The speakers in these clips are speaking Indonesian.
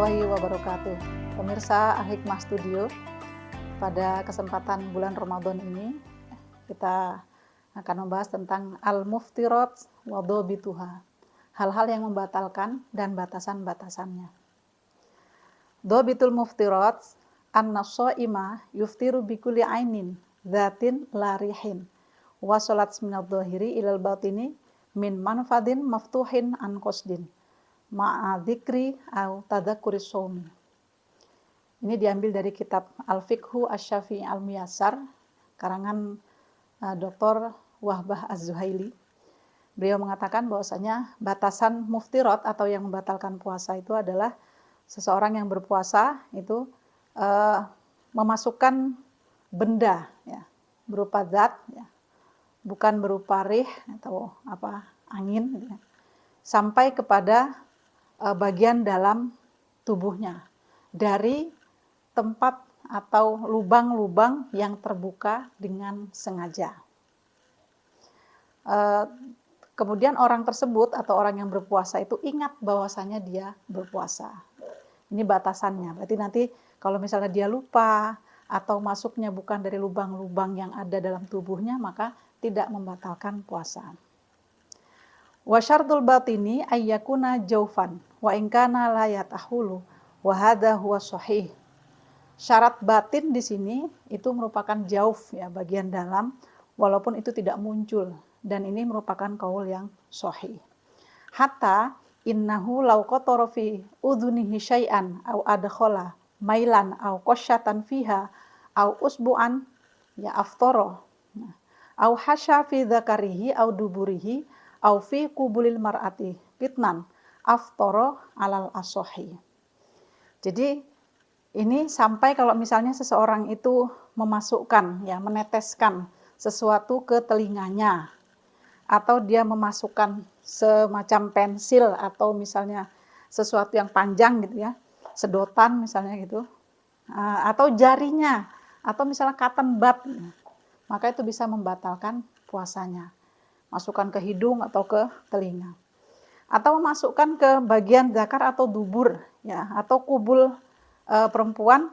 warahmatullahi wabarakatuh. Pemirsa Al-Hikmah Studio, pada kesempatan bulan Ramadan ini kita akan membahas tentang al-muftirat wa dhabituha. Hal-hal yang membatalkan dan batasan-batasannya. Dhabitul muftirat anna shaima yuftiru bikulli ainin dzatin la rihin wa salat minadh dhahiri ilal batini min manfadin maftuhin an qasdin ma'adzikri au tadzakuris shaumi. Ini diambil dari kitab Al-Fiqhu Asy-Syafi'i Al-Muyassar karangan Dr. Wahbah Az-Zuhaili. Beliau mengatakan bahwasanya batasan muftirat atau yang membatalkan puasa itu adalah seseorang yang berpuasa itu memasukkan benda ya, berupa zat ya, bukan berupa rih atau angin gitu ya, sampai kepada bagian dalam tubuhnya dari tempat atau lubang-lubang yang terbuka dengan sengaja. Kemudian orang tersebut atau orang yang berpuasa itu ingat bahwasanya dia berpuasa. Ini batasannya. Berarti nanti kalau misalnya dia lupa atau masuknya bukan dari lubang-lubang yang ada dalam tubuhnya, maka tidak membatalkan puasa. Wa syartul batini ayyakuna jaufan wa in kana la yatahulu wa hadza huwa shahih. Syarat batin di sini itu merupakan jauf ya, bagian dalam, walaupun itu tidak muncul, dan ini merupakan qaul yang shahih. Hatta innahu law qatara fi udhunihi syai'an aw adkhala mailan aw qasyatan fiha aw usbu'an ya aftara aw hasya fi dzakarihi aw duburihi aw fi qubulil mar'ati fitnan aftara alal asohi. Jadi ini sampai kalau misalnya seseorang itu memasukkan ya, meneteskan sesuatu ke telinganya, atau dia memasukkan semacam pensil atau misalnya sesuatu yang panjang gitu ya, sedotan misalnya gitu, atau jarinya, atau misalnya cotton bud, maka itu bisa membatalkan puasanya. Masukkan ke hidung atau ke telinga, atau masukkan ke bagian zakar atau dubur ya, atau kubul perempuan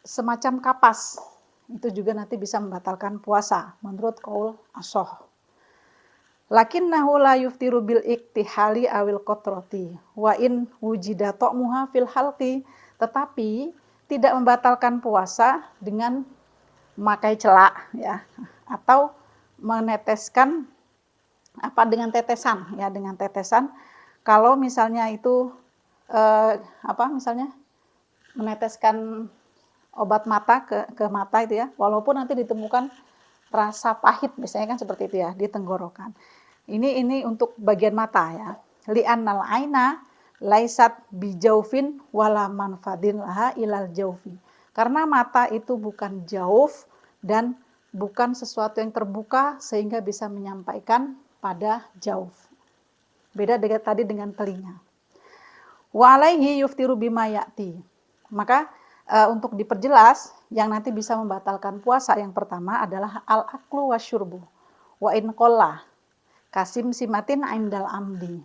semacam kapas, itu juga nanti bisa membatalkan puasa menurut qaul ashah. Lakinnahu la yuftiru bil iktihali awil qatrati wa in wujida ta'muha fil halqi, tetapi tidak membatalkan puasa dengan memakai celak ya, atau meneteskan dengan tetesan ya, dengan tetesan. Kalau misalnya itu misalnya meneteskan obat mata ke mata itu ya, walaupun nanti ditemukan rasa pahit misalnya kan seperti itu ya di tenggorokan. Ini untuk bagian mata ya. Li'annal aina laisat bijaufin wala manfadin laha ilal jaufi. Karena mata itu bukan jauf dan bukan sesuatu yang terbuka sehingga bisa menyampaikan pada jauf. Beda dengan tadi dengan telinga. Wa alaihi yuftiru bima ya'ti. Maka untuk diperjelas yang nanti bisa membatalkan puasa yang pertama adalah al-aklu wasyurbu wa in qalla kasim simatin indal amdi.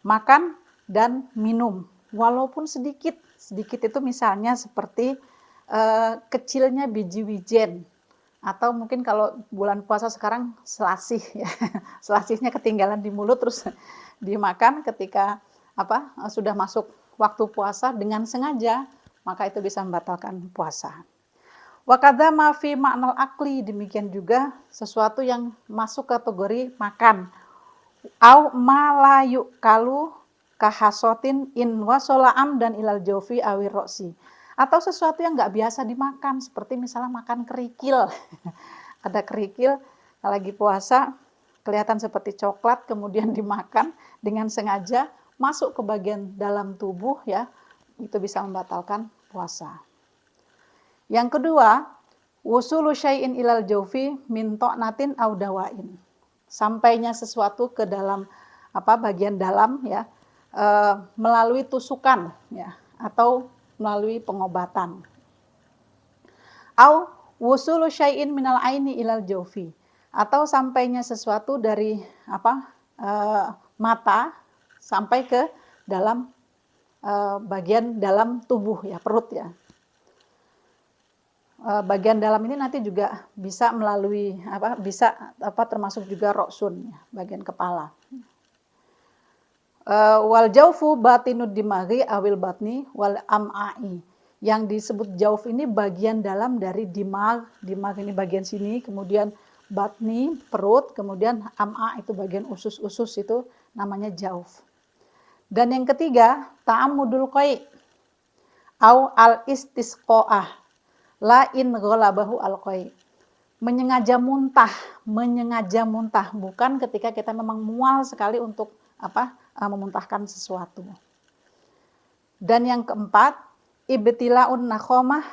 Makan dan minum walaupun sedikit. Sedikit itu misalnya seperti kecilnya biji wijen, atau mungkin kalau bulan puasa sekarang selasih ya. Selasihnya ketinggalan di mulut terus dimakan ketika sudah masuk waktu puasa dengan sengaja, maka itu bisa membatalkan puasa. Wa kadza ma fi ma'nal akli, demikian juga sesuatu yang masuk kategori makan. Au ma la yukalu kahasotin in wasala amdan ilal jawfi awir roksi. Atau sesuatu yang enggak biasa dimakan, seperti misalnya makan kerikil. Ada kerikil lagi puasa kelihatan seperti coklat, kemudian dimakan dengan sengaja masuk ke bagian dalam tubuh ya, itu bisa membatalkan puasa. Yang kedua, wusulu syai'in ilal jawfi min ta'natin aw dawain. Sampainya sesuatu ke dalam bagian dalam ya, melalui tusukan ya, atau melalui pengobatan. Au wusulu syai'in minal aini ilal jawfi, atau sampainya sesuatu dari mata sampai ke dalam bagian dalam tubuh ya, perut ya. Bagian dalam ini nanti juga bisa melalui termasuk juga roksun ya, bagian kepala. Wal jaufu batinud dimaghi awil batni wal am'ai. Yang disebut jauf ini bagian dalam dari dimag ini bagian sini, kemudian batni perut, kemudian am'a itu bagian usus-usus, itu namanya jauf. Dan yang ketiga, ta'ammudul qai' au al istisqa'ah la in ghalabahu al qai'. Menyengaja muntah, bukan ketika kita memang mual sekali untuk memuntahkan sesuatu. Dan yang keempat, ibtila'un nukhomah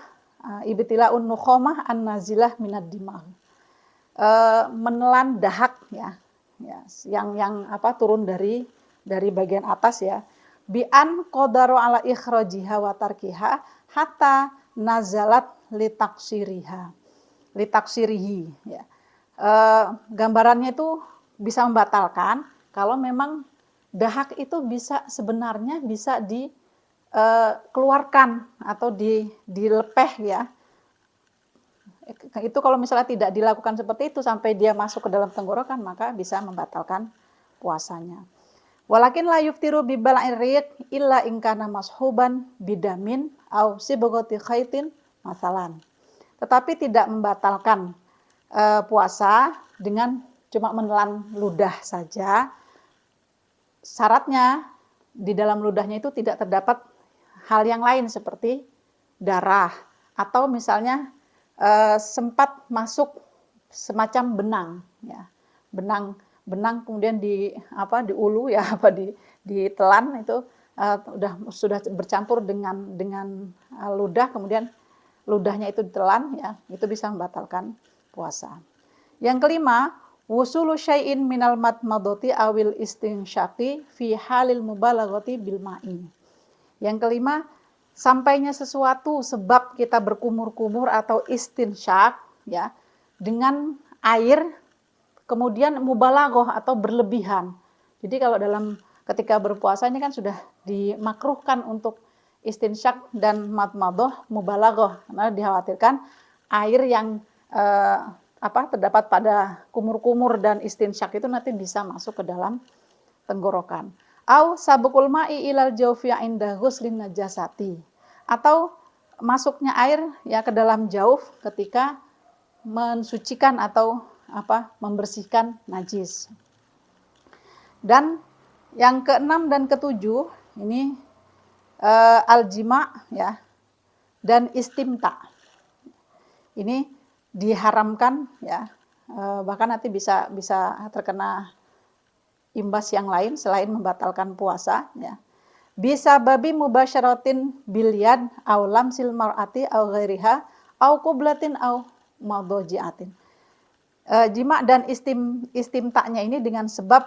an-nazilah minad dimag. Menelan dahak ya, yang turun dari bagian atas ya. Bi'an qadaru ala ikhrajiha wa tarkiha hatta nazalat litaksirihi ya. Gambarannya itu bisa membatalkan kalau memang dahak itu sebenarnya bisa dikeluarkan atau dilepeh ya. Itu kalau misalnya tidak dilakukan seperti itu sampai dia masuk ke dalam tenggorokan, maka bisa membatalkan puasanya. Walakin la yuftiru bi bala'ir riq illa in kana mashuban bidamin au sibghati khaitin masalan. Tetapi tidak membatalkan puasa dengan cuma menelan ludah saja. Syaratnya di dalam ludahnya itu tidak terdapat hal yang lain seperti darah atau misalnya sempat masuk semacam benang ya. Benang kemudian diulu ya, ditelan itu sudah bercampur dengan ludah, kemudian ludahnya itu ditelan ya, itu bisa membatalkan puasa. Yang kelima, wusulu syai'in minal madmadati awil istinsyaqi fi halil mubalaghati bil ma'i. Yang kelima, sampainya sesuatu sebab kita berkumur-kumur atau istinsyak ya dengan air, kemudian mubalaghah atau berlebihan. Jadi kalau ketika berpuasa ini kan sudah dimakruhkan untuk istinsyak dan madmadah mubalaghah, karena dikhawatirkan air yang terdapat pada kumur-kumur dan istinsyak itu nanti bisa masuk ke dalam tenggorokan. Au sabqul ma'i ilal jawfi 'inda ghuslin najasati. Atau masuknya air ya ke dalam jauf ketika mensucikan atau membersihkan najis. Dan yang keenam dan ketujuh ini al-jima' ya dan istimta. Ini diharamkan ya, bahkan nanti bisa terkena imbas yang lain selain membatalkan puasa ya. Bisa babi mubasyaratin bilyad au lamsil mar'ati au ghairiha au qublatin au madhaji'atin. Jima dan istimta'nya ini dengan sebab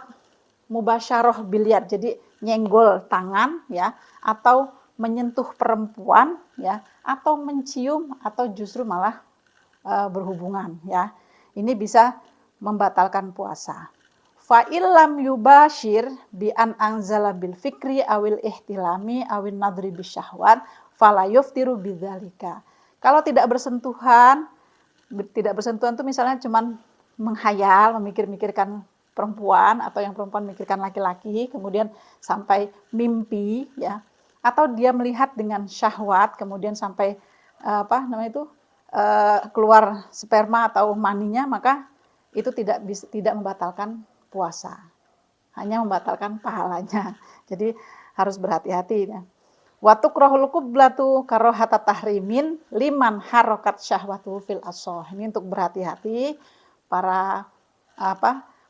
mubasyarah bilyad, jadi nyenggol tangan ya, atau menyentuh perempuan ya, atau mencium atau justru malah berhubungan ya. Ini bisa membatalkan puasa. Fa illam yubashir bi an anzala bil fikri awil ihtilami awil nadri bisyahwat fala yuftiru bidzalika. Kalau tidak bersentuhan itu misalnya cuman menghayal, memikir-mikirkan perempuan atau yang perempuan memikirkan laki-laki, kemudian sampai mimpi ya, atau dia melihat dengan syahwat kemudian sampai keluar sperma atau maninya, maka itu tidak membatalkan puasa, hanya membatalkan pahalanya. Jadi harus berhati-hati ya. Wa tukrahul qiblatu karahata tahrimin liman harakat syahwatu fil ashah. Ini untuk berhati-hati para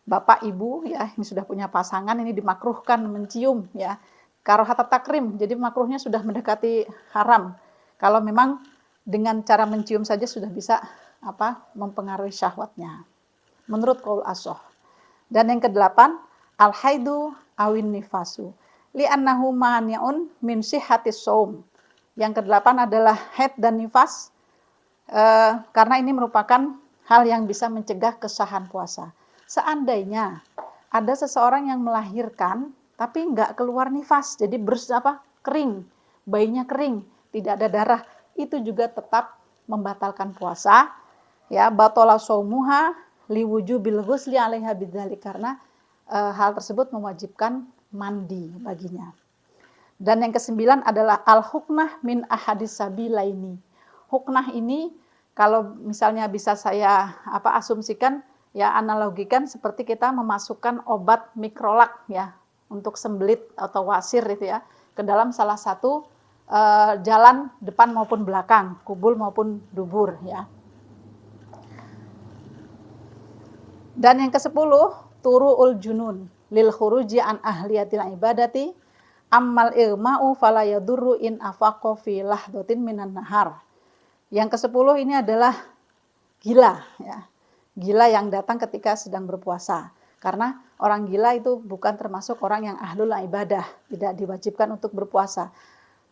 bapak ibu ya, ini sudah punya pasangan, ini dimakruhkan mencium ya. Karahata takrim, jadi makruhnya sudah mendekati haram. Kalau memang dengan cara mencium saja sudah bisa mempengaruhi syahwatnya. Menurut qaul ashah. Dan yang kedelapan, al-haidu awin nifasu li'annahu mani'un min sihhatis shaum. Yang kedelapan adalah haid dan nifas, karena ini merupakan hal yang bisa mencegah kesahan puasa. Seandainya ada seseorang yang melahirkan tapi nggak keluar nifas, jadi kering, bayinya kering, tidak ada darah, itu juga tetap membatalkan puasa. Ya, batala shaumuha liwujubil ghusli 'alaiha bidzalik, karena hal tersebut mewajibkan mandi baginya. Dan yang kesembilan adalah al-huknah min ahadis sabilaini. Huknah ini kalau misalnya bisa saya asumsikan, ya analogikan seperti kita memasukkan obat mikrolak ya untuk sembelit atau wasir itu ya ke dalam salah satu jalan depan maupun belakang, kubul maupun dubur ya. Dan yang ke-10, turu'ul junun lil khuruji an ahliyatil ibadati ammal irma'u fala yadurru in afaqa fi lahdatin minan nahar. Yang ke-10 ini adalah gila ya. Gila yang datang ketika sedang berpuasa. Karena orang gila itu bukan termasuk orang yang ahlul ibadah, tidak diwajibkan untuk berpuasa.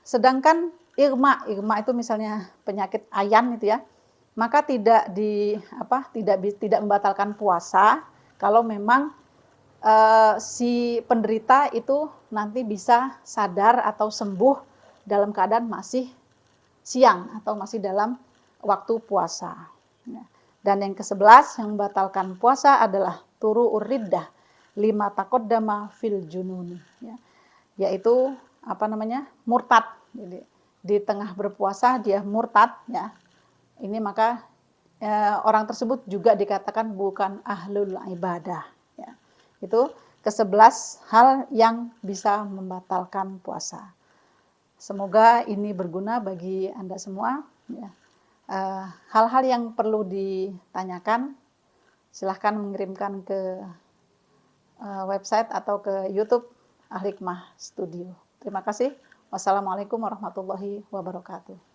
Sedangkan irma itu misalnya penyakit ayan itu ya, maka tidak membatalkan puasa kalau memang si penderita itu nanti bisa sadar atau sembuh dalam keadaan masih siang atau masih dalam waktu puasa. Dan yang ke-11 yang membatalkan puasa adalah turu'ur riddah lima taqaddama fil junun ya. Yaitu murtad. Jadi di tengah berpuasa dia murtad ya. Ini maka orang tersebut juga dikatakan bukan ahlul ibadah ya. Itu ke-11 hal yang bisa membatalkan puasa. Semoga ini berguna bagi Anda semua ya. Hal-hal yang perlu ditanyakan silahkan mengirimkan ke website atau ke YouTube Al Hikmah Studio. Terima kasih. Wassalamualaikum warahmatullahi wabarakatuh.